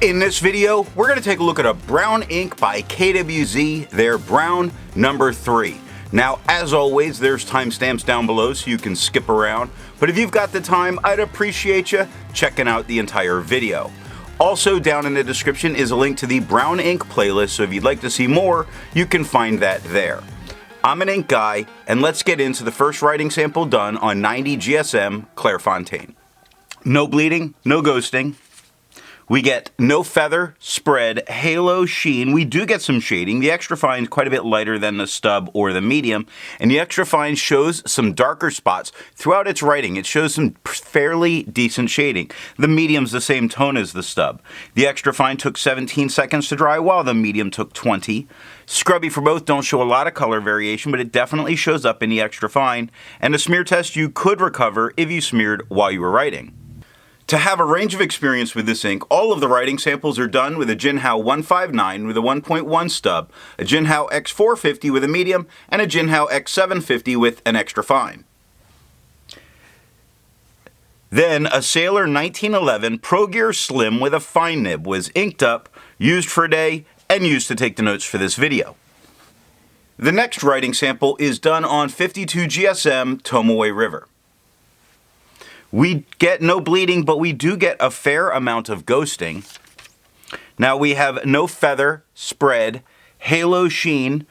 In this video, we're going to take a look at a brown ink by KWZ, their Brown number 3. Now, as always, there's timestamps down below so you can skip around, but if you've got the time, I'd appreciate you checking out the entire video. Also down in the description is a link to the brown ink playlist, so if you'd like to see more, you can find that there. I'm an ink guy, and let's get into the first writing sample done on 90 GSM Clairfontaine. No bleeding, no ghosting. We get no feather, spread, halo, sheen. We do get some shading. The extra fine is quite a bit lighter than the stub or the medium, and the extra fine shows some darker spots throughout its writing. It shows some fairly decent shading. The medium's the same tone as the stub. The extra fine took 17 seconds to dry, while the medium took 20. Scrubby for both don't show a lot of color variation, but it definitely shows up in the extra fine, and a smear test you could recover if you smeared while you were writing. To have a range of experience with this ink, all of the writing samples are done with a Jinhao 159 with a 1.1 stub, a Jinhao X450 with a medium, and a Jinhao X750 with an extra fine. Then a Sailor 1911 Pro Gear Slim with a fine nib was inked up, used for a day, and used to take the notes for this video. The next writing sample is done on 52 GSM Tomoe River. We get no bleeding, but we do get a fair amount of ghosting. Now we have no feather, spread, halo sheen,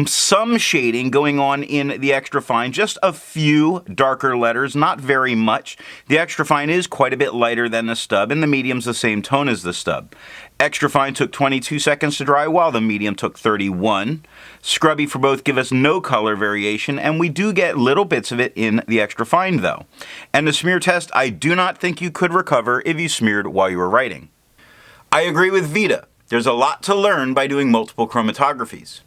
some shading going on in the extra fine, just a few darker letters, not very much. The extra fine is quite a bit lighter than the stub, and the medium's the same tone as the stub. Extra fine took 22 seconds to dry, while the medium took 31. Scrubby for both give us no color variation, and we do get little bits of it in the extra fine though. And the smear test, I do not think you could recover if you smeared while you were writing. I agree with Vita. There's a lot to learn by doing multiple chromatographies.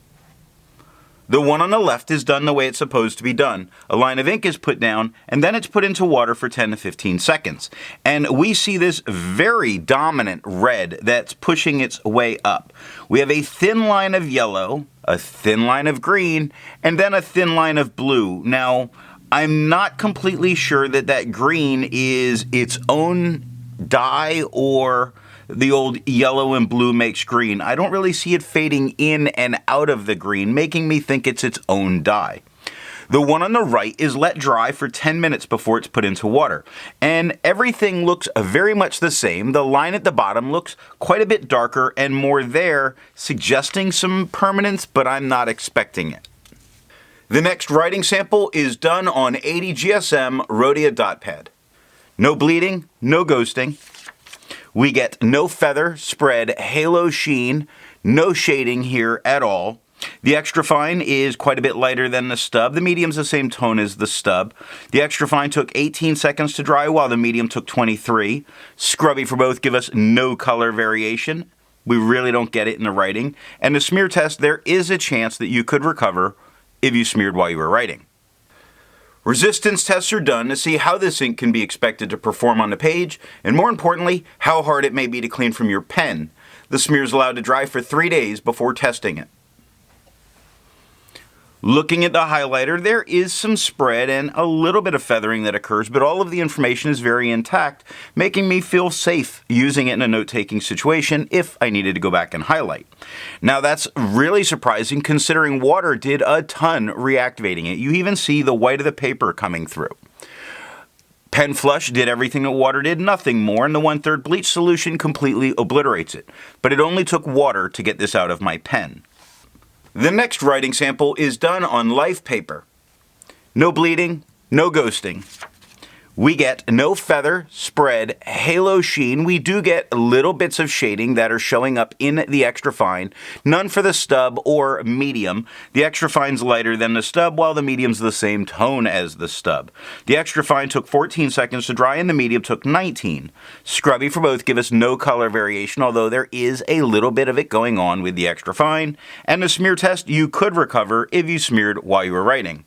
The one on the left is done the way it's supposed to be done. A line of ink is put down, and then it's put into water for 10 to 15 seconds. And we see this very dominant red that's pushing its way up. We have a thin line of yellow, a thin line of green, and then a thin line of blue. Now, I'm not completely sure that that green is its own dye or the old yellow and blue makes green. I don't really see it fading in and out of the green, making me think it's its own dye. The one on the right is let dry for 10 minutes before it's put into water, and everything looks very much the same. The line at the bottom looks quite a bit darker and more there, suggesting some permanence, but I'm not expecting it. The next writing sample is done on 80 GSM Rhodia dot pad. No bleeding, no ghosting. We get no feather, spread, halo sheen, no shading here at all. The extra fine is quite a bit lighter than the stub. The medium's the same tone as the stub. The extra fine took 18 seconds to dry, while the medium took 23. Scrubby for both give us no color variation. We really don't get it in the writing. And the smear test, there is a chance that you could recover if you smeared while you were writing. Resistance tests are done to see how this ink can be expected to perform on the page, and more importantly, how hard it may be to clean from your pen. The smear is allowed to dry for 3 days before testing it. Looking at the highlighter, there is some spread and a little bit of feathering that occurs, but all of the information is very intact, making me feel safe using it in a note-taking situation if I needed to go back and highlight. Now that's really surprising considering water did a ton reactivating it. You even see the white of the paper coming through. Pen Flush did everything that water did, nothing more, and the 1/3 bleach solution completely obliterates it. But it only took water to get this out of my pen. The next writing sample is done on life paper. No bleeding, no ghosting. We get no feather, spread, halo sheen. We do get little bits of shading that are showing up in the extra fine. None for the stub or medium. The extra fine's lighter than the stub, while the medium's the same tone as the stub. The extra fine took 14 seconds to dry, and the medium took 19. Scrubby for both give us no color variation, although there is a little bit of it going on with the extra fine. And the smear test you could recover if you smeared while you were writing.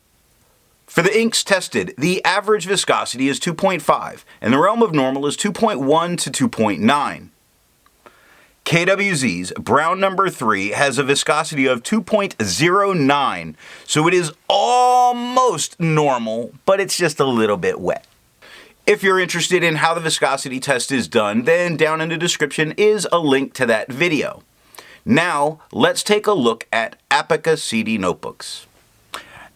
For the inks tested, the average viscosity is 2.5, and the realm of normal is 2.1 to 2.9. KWZ's Brown number 3 has a viscosity of 2.09, so it is almost normal, but it's just a little bit wet. If you're interested in how the viscosity test is done, then down in the description is a link to that video. Now, let's take a look at Apica CD notebooks.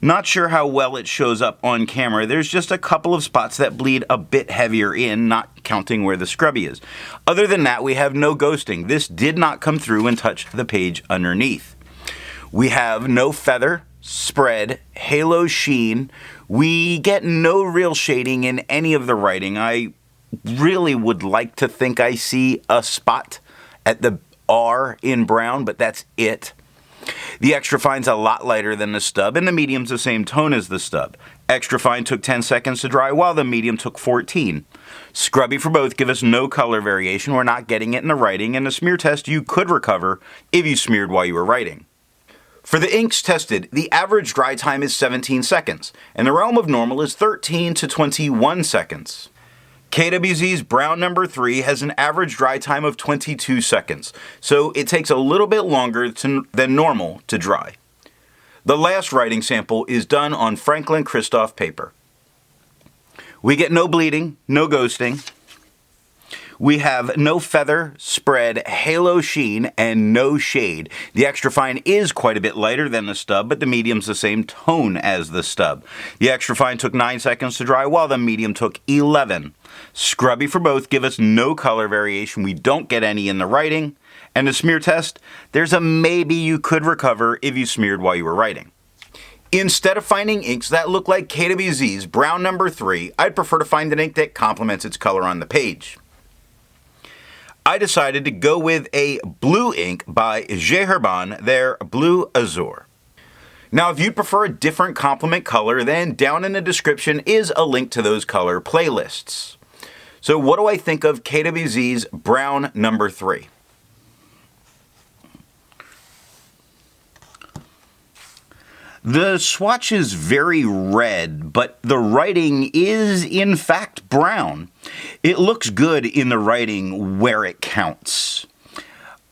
Not sure how well it shows up on camera. There's just a couple of spots that bleed a bit heavier in, not counting where the scrubby is. Other than that, we have no ghosting. This did not come through and touch the page underneath. We have no feather, spread, halo sheen. We get no real shading in any of the writing. I really would like to think I see a spot at the R in brown, but that's it. The extra fine's a lot lighter than the stub, and the medium's the same tone as the stub. Extra fine took 10 seconds to dry, while the medium took 14. Scrubby for both give us no color variation. We're not getting it in the writing, and the smear test you could recover if you smeared while you were writing. For the inks tested, the average dry time is 17 seconds, and the realm of normal is 13 to 21 seconds. KWZ's Brown number 3 has an average dry time of 22 seconds, so it takes a little bit longer than normal to dry. The last writing sample is done on Franklin Christoph paper. We get no bleeding, no ghosting. We have no feather, spread, halo sheen, and no shade. The extra fine is quite a bit lighter than the stub, but the medium's the same tone as the stub. The extra fine took 9 seconds to dry, while the medium took 11. Scrubby for both give us no color variation. We don't get any in the writing. And the smear test, there's a maybe you could recover if you smeared while you were writing. Instead of finding inks that look like KWZ's Brown number 3, I'd prefer to find an ink that complements its color on the page. I decided to go with a blue ink by Herbin, their Bleu Azur. Now, if you'd prefer a different complement color, then down in the description is a link to those color playlists. So what do I think of KWZ's Brown number 3? The swatch is very red, but the writing is in fact brown. It looks good in the writing where it counts.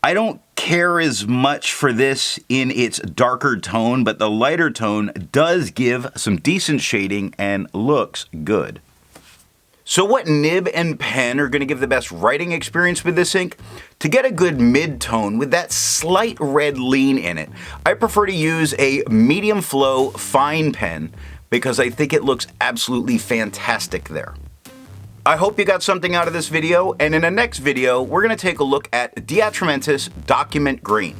I don't care as much for this in its darker tone, but the lighter tone does give some decent shading and looks good. So what nib and pen are going to give the best writing experience with this ink? To get a good mid-tone with that slight red lean in it, I prefer to use a medium flow fine pen because I think it looks absolutely fantastic there. I hope you got something out of this video, and in the next video, we're going to take a look at Diatramentis Document Green.